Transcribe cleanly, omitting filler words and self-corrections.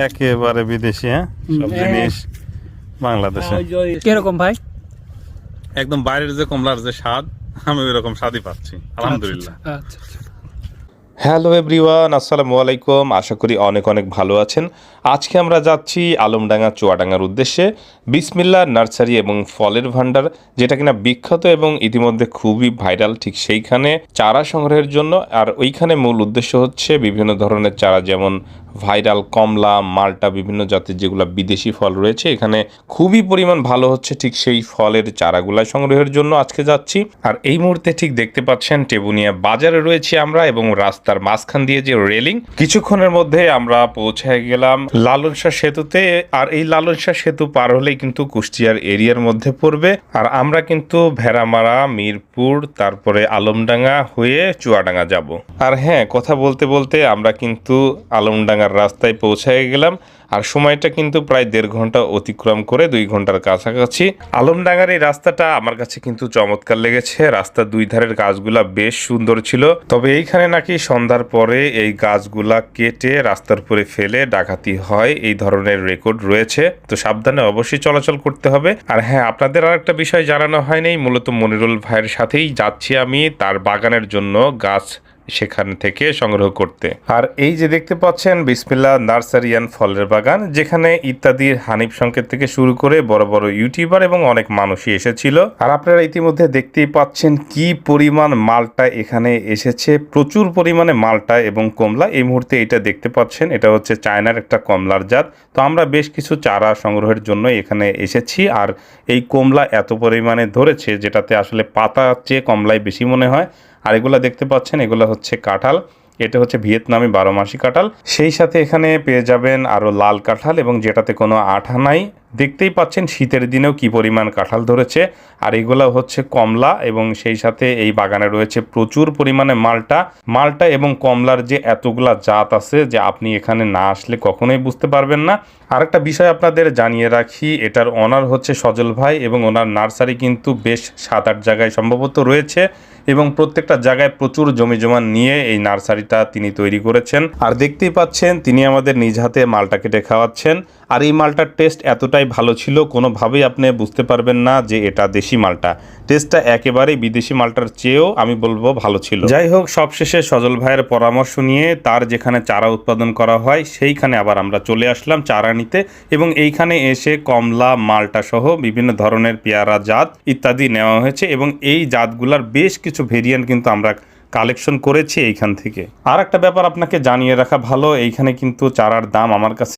একেবারে বিদেশি, হ্যাঁ সব জিনিস বাংলাদেশে। কিরকম ভাই? একদম বাইরের যে কমলার যে স্বাদ, আমি ওইরকম স্বাদই পাচ্ছি আলহামদুলিল্লাহ। আচ্ছা। হ্যালো এভরিওয়ান, আসসালামু আলাইকুম। আশা করি অনেক অনেক ভালো আছেন। আজকে আমরা যাচ্ছি আলমডাঙ্গা চুয়াডাঙ্গার উদ্দেশ্যে। বিসমিল্লাহ নার্সারি এবং ফলের ভান্ডার, যেটা কিনা বিখ্যাত এবং ইতিমধ্যে খুবই ভাইরাল, ঠিক সেইখানে চারা সংগ্রহের জন্য। আর ওইখানে মূল উদ্দেশ্য হচ্ছে বিভিন্ন ধরনের চারা, যেমন ভাইরাল কমলা, মাল্টা, বিভিন্ন জাতের যেগুলো বিদেশি ফল রয়েছে এখানে খুবই পরিমাণ ভালো হচ্ছে, ঠিক সেই ফলের চারাগুলা সংগ্রহের জন্য আজকে যাচ্ছি। আর এই মুহূর্তে ঠিক দেখতে পাচ্ছেন টেবুনিয়া বাজারে রয়েছি আমরা, এবং রাস্তার মাঝখান দিয়ে যে রেলিং, কিছুক্ষণের মধ্যে আমরা পৌঁছে গেলাম লালন শাহ সেতুতে। আর এই লালন শাহ সেতু পার হলেই কিন্তু কুষ্টিয়ার এরিয়ার মধ্যে পড়বে। আর আমরা কিন্তু ভেড়ামারা, মিরপুর, তারপরে আলমডাঙ্গা হয়ে চুয়াডাঙ্গা যাব। আর হ্যাঁ, কথা বলতে বলতে আমরা কিন্তু আলমডাঙ্গার রাস্তায় পৌঁছে গেলাম। আর সময়টা কিন্তু প্রায় 1.5 ঘন্টা অতিক্রম করে 2 ঘন্টার কাছাকাছি। আলমডাঙ্গার এই রাস্তাটা আমার কাছে কিন্তু চমৎকার লেগেছে। রাস্তার দুই ধারের গাছগুলা বেশ সুন্দর ছিল, তবে এইখানে নাকি সন্ধ্যার পরে এই গাছগুলা কেটে রাস্তার উপরে ফেলে ডাকাতি হয়, এই ধরনের রেকর্ড রয়েছে। তো সাবধানে অবশ্যই চলাচল করতে হবে। আর হ্যাঁ, আপনাদের আর একটা বিষয় জানানো হয়নি, মূলত মনিরুল ভাইয়ের সাথেই যাচ্ছি আমি তার বাগানের জন্য গাছ সেখান থেকে সংগ্রহ করতে। আর এই যে দেখতে পাচ্ছেন বিসমিল্লাহ নার্সারি অ্যান্ড ফলের বাগান, যেখানে ইত্যাদি হানিফ সংকেত থেকে শুরু করে বড় বড় ইউটিউবার এবং অনেক মানুষই এসেছিল। আর আপনারা ইতিমধ্যে দেখতেই পাচ্ছেন কি পরিমাণ মালটা এখানে এসেছে, প্রচুর পরিমাণে মালটা এবং কমলা। এই মুহূর্তে এটা দেখতে পাচ্ছেন, এটা হচ্ছে চায়নার একটা কমলার জাত। তো আমরা বেশ কিছু চারা সংগ্রহের জন্য এখানে এসেছি। আর এই কমলা এত পরিমাণে ধরেছে, যেটাতে আসলে পাতা চেয়ে কমলাই বেশি মনে হয়। আর এগুলো দেখতে পাচ্ছেন, এগুলো হচ্ছে কাঁঠাল। এটা হচ্ছে ভিয়েতনামি 12 মাসি কাঁঠাল। সেই সাথে এখানে পেয়ে যাবেন আরও লাল কাঁঠাল, এবং যেটাতে কোনো আঠা নাই। দেখতেই পাচ্ছেন শীতের দিনেও কি পরিমাণ কাঁঠাল ধরেছে। আর এগুলো হচ্ছে কমলা, এবং সেই সাথে এই বাগানে রয়েছে প্রচুর পরিমাণে মালটা এবং কমলার যে এতগুলা জাত আছে, যে আপনি এখানে না আসলে কখনোই বুঝতে পারবেন না। আরেকটা বিষয় আপনাদের জানিয়ে রাখি, এটার অনার হচ্ছে সজল ভাই, এবং ওনার নার্সারি কিন্তু বেশ 7-8 জায়গায় সম্ভবত রয়েছে, এবং প্রত্যেকটা জায়গায় প্রচুর জমি জমা নিয়ে এই নার্সারিটা তিনি তৈরি করেছেন। আর দেখতেই পাচ্ছেন তিনি আমাদের নিজ হাতে মালটা কেটে খাওয়াচ্ছেন। আর এই মালটার টেস্ট এতটাই ভালো ছিল, কোনোভাবেই আপনি বুঝতে পারবেন না যে এটা দেশি মালটা। টেস্টটা একেবারেই বিদেশি মালটার চেয়েও আমি বলবো ভালো ছিল। যাই হোক, সবশেষে সজল ভাইয়ের পরামর্শ নিয়ে তার যেখানে চারা উৎপাদন করা হয় সেইখানে আবার আমরা চলে আসলাম চারা নিতে, এবং এইখানে এসে কমলা, মালটা সহ বিভিন্ন ধরনের পেয়ারা জাত ইত্যাদি নেওয়া হয়েছে, এবং এই জাতগুলার বেশ কিছু ভেরিয়েন্ট কিন্তু আমরা কালেকশন করেছি এইখান থেকে। আর একটা ব্যাপার আপনাকে জানিয়ে রাখা ভালো, এইখানে কিন্তু চারার দাম আমার কাছে